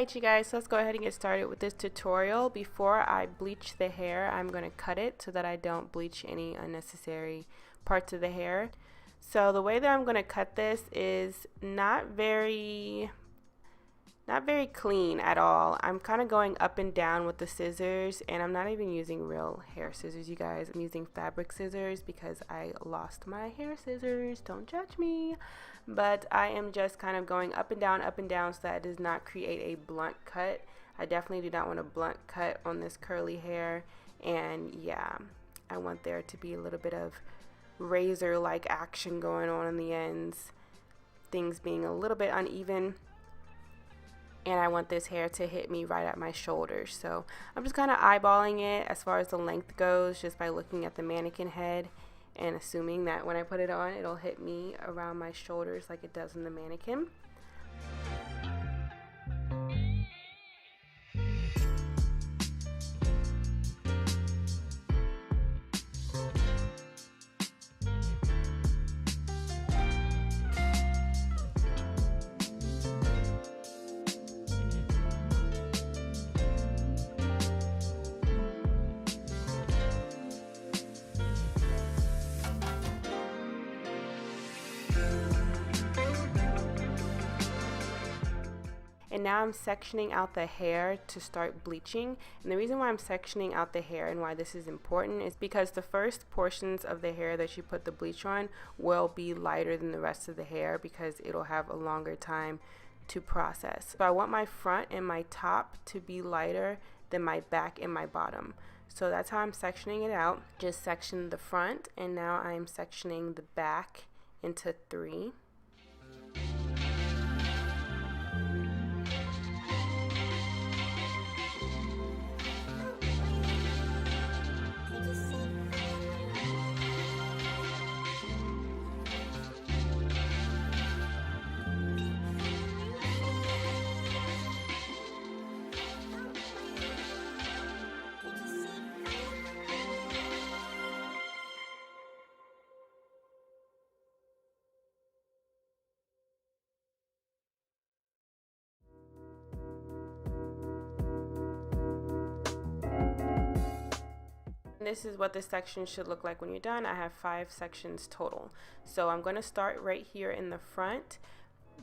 Alright you guys, so let's go ahead and get started with this tutorial. Before I bleach the hair, I'm going to cut it so that I don't bleach any unnecessary parts of the hair. So the way that I'm going to cut this is not very clean at all. I'm kind of going up and down with the scissors, and I'm not even using real hair scissors, you guys. I'm using fabric scissors because I lost my hair scissors. Don't judge me. But I am just kind of going up and down so that it does not create a blunt cut. I definitely do not want a blunt cut on this curly hair. And yeah, I want there to be a little bit of razor-like action going on the ends. Things being a little bit uneven. And I want this hair to hit me right at my shoulders. So I'm just kind of eyeballing it as far as the length goes, just by looking at the mannequin head and assuming that when I put it on, it'll hit me around my shoulders like it does in the mannequin. And now I'm sectioning out the hair to start bleaching. And the reason why I'm sectioning out the hair and why this is important is because the first portions of the hair that you put the bleach on will be lighter than the rest of the hair because it'll have a longer time to process. So I want my front and my top to be lighter than my back and my bottom. So that's how I'm sectioning it out. Just section the front, and now I'm sectioning the back into 3. This is what this section should look like when you're done. I have 5 sections total. So I'm going to start right here in the front.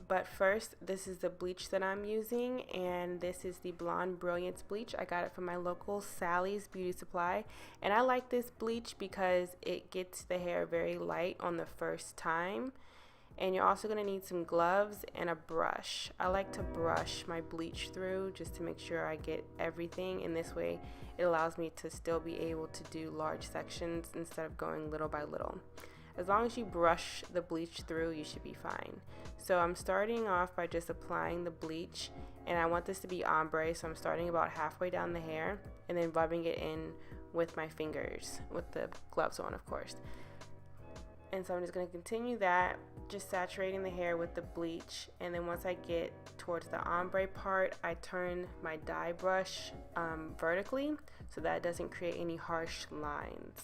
But first, this is the bleach that I'm using, and this is the Blonde Brilliance bleach. I got it from my local Sally's Beauty Supply, and I like this bleach because it gets the hair very light on the first time. And you're also going to need some gloves and a brush. I like to brush my bleach through just to make sure I get everything, and this way it allows me to still be able to do large sections instead of going little by little. As long as you brush the bleach through, you should be fine. So I'm starting off by just applying the bleach, and I want this to be ombre, so I'm starting about halfway down the hair and then rubbing it in with my fingers, with the gloves on, of course. And so I'm just going to continue that, just saturating the hair with the bleach, and then once I get towards the ombre part, I turn my dye brush vertically so that it doesn't create any harsh lines.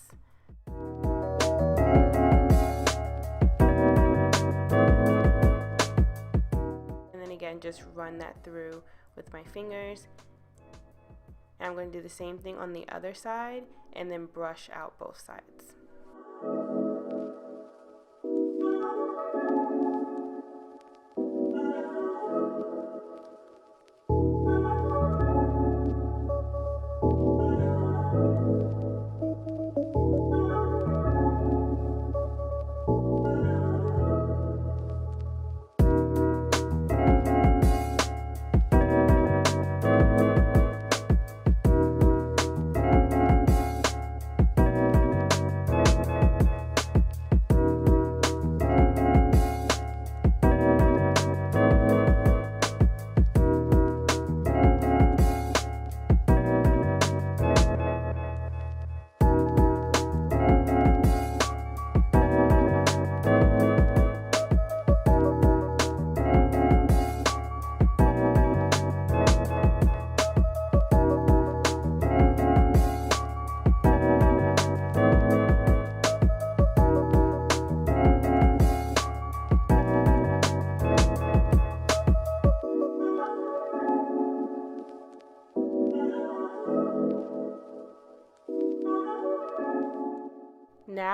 And then again, just run that through with my fingers. And I'm going to do the same thing on the other side and then brush out both sides.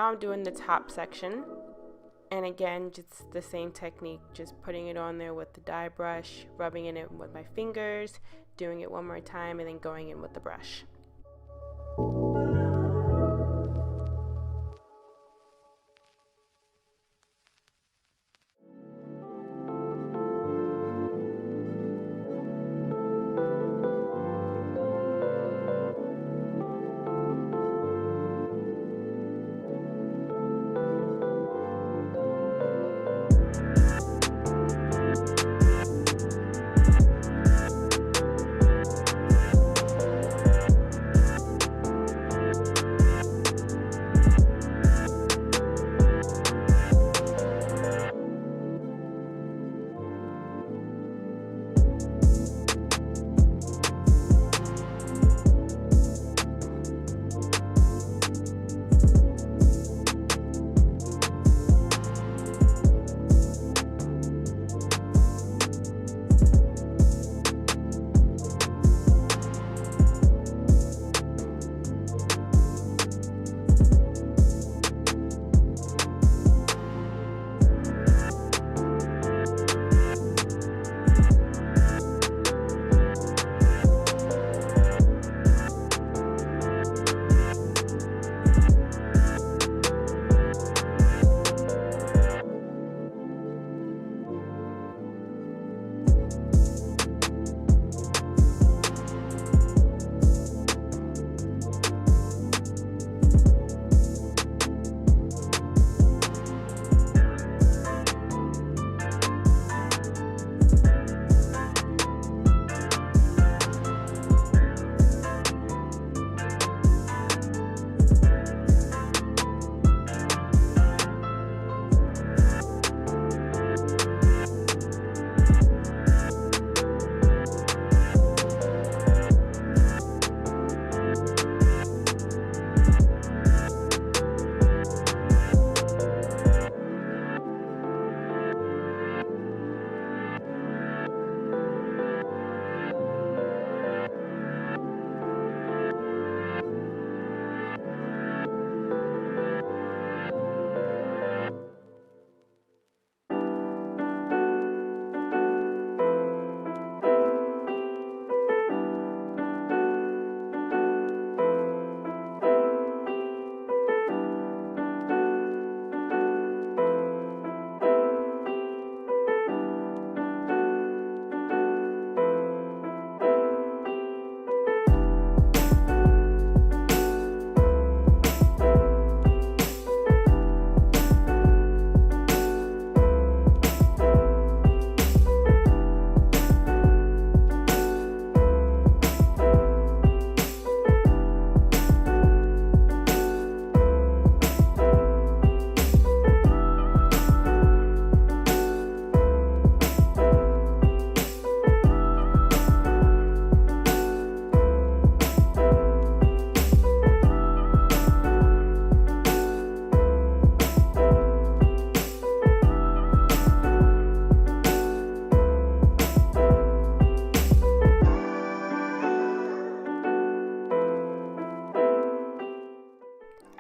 now I'm doing the top section. And again, just the same technique, just putting it on there with the dye brush, rubbing in it with my fingers, doing it one more time, and then going in with the brush.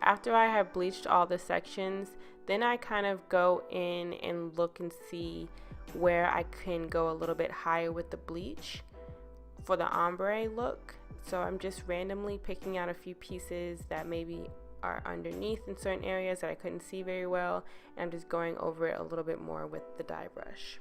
After I have bleached all the sections, then I kind of go in and look and see where I can go a little bit higher with the bleach for the ombre look. So I'm just randomly picking out a few pieces that maybe are underneath in certain areas that I couldn't see very well, and I'm just going over it a little bit more with the dye brush.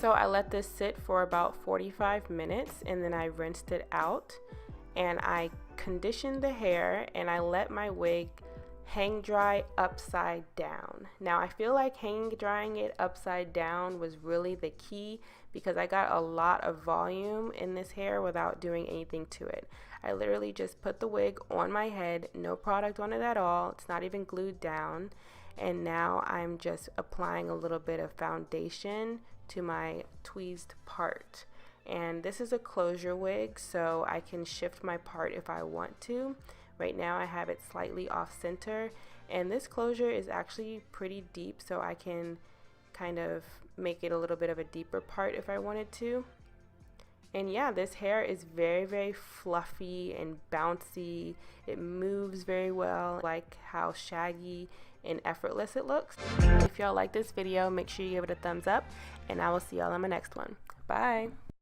So I let this sit for about 45 minutes and then I rinsed it out and I conditioned the hair and I let my wig hang dry upside down. Now I feel like hang drying it upside down was really the key because I got a lot of volume in this hair without doing anything to it. I literally just put the wig on my head, no product on it at all, it's not even glued down, and now I'm just applying a little bit of foundation to my tweezed part. And this is a closure wig, so I can shift my part if I want to. Right now I have it slightly off center, and this closure is actually pretty deep, so I can kind of make it a little bit of a deeper part if I wanted to. And yeah, this hair is very fluffy and bouncy. It moves very well, like how shaggy and effortless it looks. If y'all like this video, make sure you give it a thumbs up, and I will see y'all in my next one. Bye.